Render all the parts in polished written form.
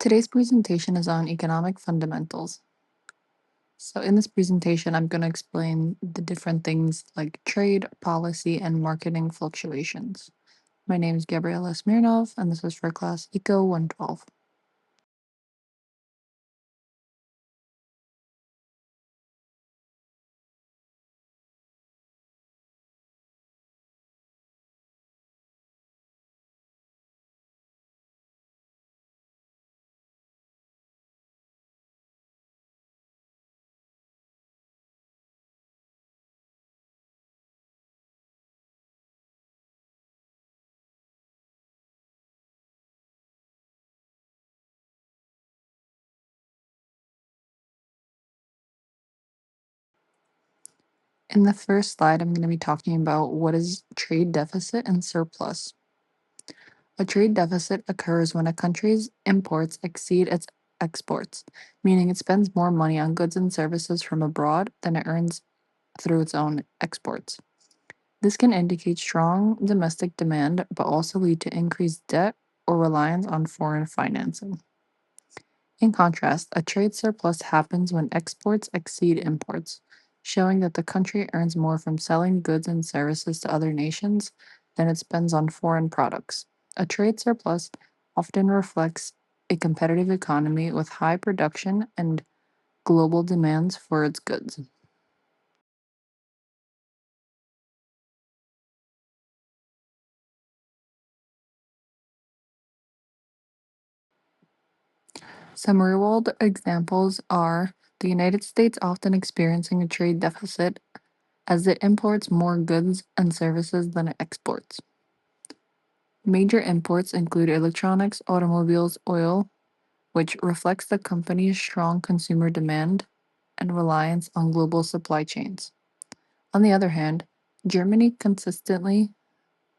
Today's presentation is on economic fundamentals. So, in this presentation, I'm going to explain the different things like trade, policy, and marketing fluctuations. My name is Gabriela Smirnov, and this is for class ECO 112. In the first slide, I'm going to be talking about what is trade deficit and surplus. A trade deficit occurs when a country's imports exceed its exports, meaning it spends more money on goods and services from abroad than it earns through its own exports. This can indicate strong domestic demand, but also lead to increased debt or reliance on foreign financing. In contrast, a trade surplus happens when exports exceed imports, showing that the country earns more from selling goods and services to other nations than it spends on foreign products. A trade surplus often reflects a competitive economy with high production and global demands for its goods. Some real world examples are the United States often experiencing a trade deficit as it imports more goods and services than it exports. Major imports include electronics, automobiles, oil, which reflects the company's strong consumer demand and reliance on global supply chains. On the other hand, Germany consistently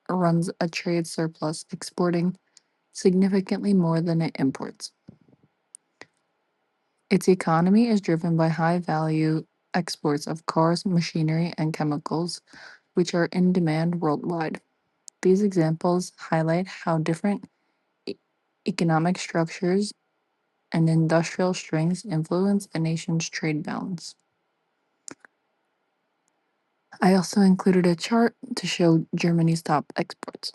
runs a trade surplus, exporting significantly more than it imports. Its economy is driven by high value exports of cars, machinery, and chemicals, which are in demand worldwide. These examples highlight how different e- economic structures and industrial strengths influence a nation's trade balance. I also included a chart to show Germany's top exports.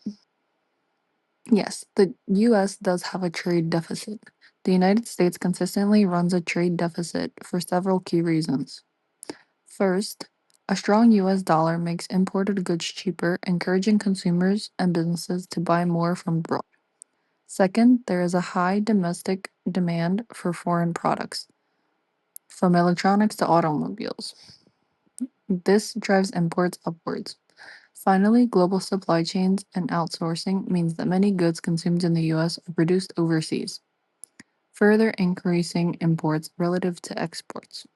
Yes, the US does have a trade deficit. The United States consistently runs a trade deficit for several key reasons. First, a strong US dollar makes imported goods cheaper, encouraging consumers and businesses to buy more from abroad. Second, there is a high domestic demand for foreign products, from electronics to automobiles. This drives imports upwards. Finally, global supply chains and outsourcing means that many goods consumed in the US are produced overseas, further increasing imports relative to exports.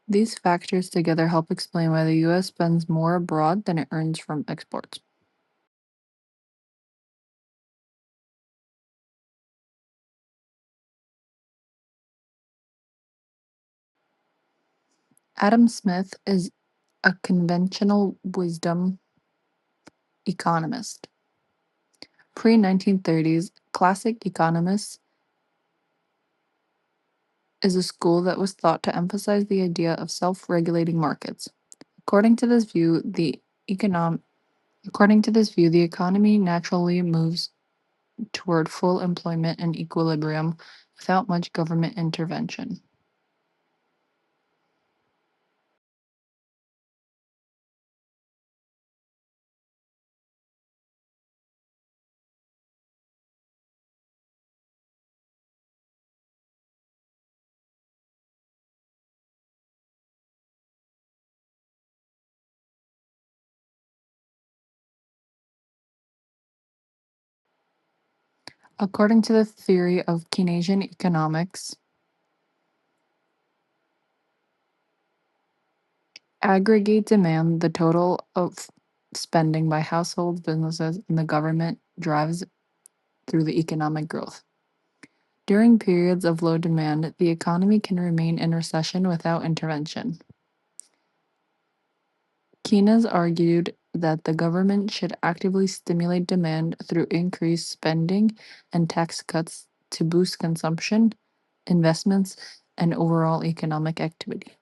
These factors together help explain why the US spends more abroad than it earns from exports. Adam Smith is a conventional wisdom economist. Pre 1930s, classic economists is a school that was thought to emphasize the idea of self-regulating markets. According to this view, the econom according to this view, the economy naturally moves toward full employment and equilibrium without much government intervention. According to the theory of Keynesian economics, aggregate demand, the total of spending by households, businesses, and the government drives through the economic growth. During periods of low demand, the economy can remain in recession without intervention. Keynes argued that the government should actively stimulate demand through increased spending and tax cuts to boost consumption, investments, and overall economic activity.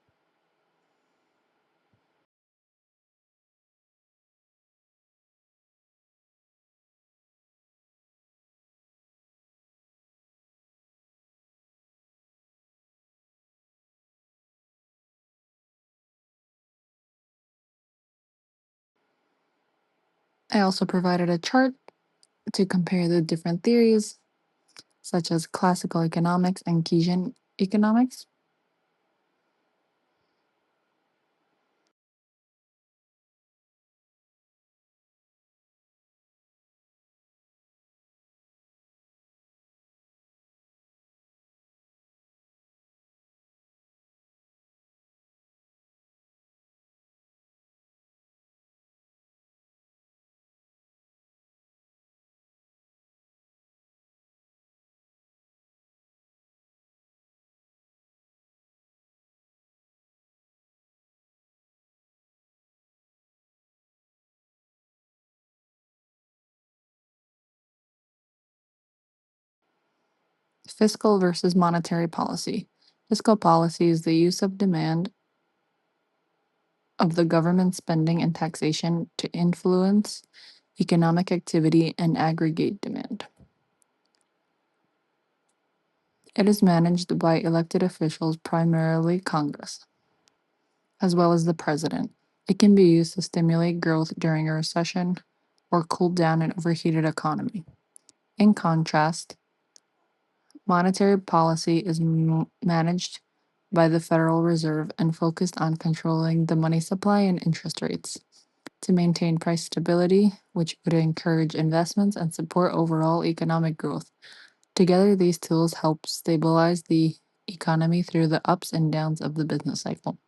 I also provided a chart to compare the different theories, such as classical economics and Keynesian economics. Fiscal versus monetary policy. Fiscal policy is the use of demand of the government spending and taxation to influence economic activity and aggregate demand. It is managed by elected officials, primarily Congress, as well as the president. It can be used to stimulate growth during a recession or cool down an overheated economy. In contrast, monetary policy is managed by the Federal Reserve and focused on controlling the money supply and interest rates to maintain price stability, which would encourage investments and support overall economic growth. Together, these tools help stabilize the economy through the ups and downs of the business cycle.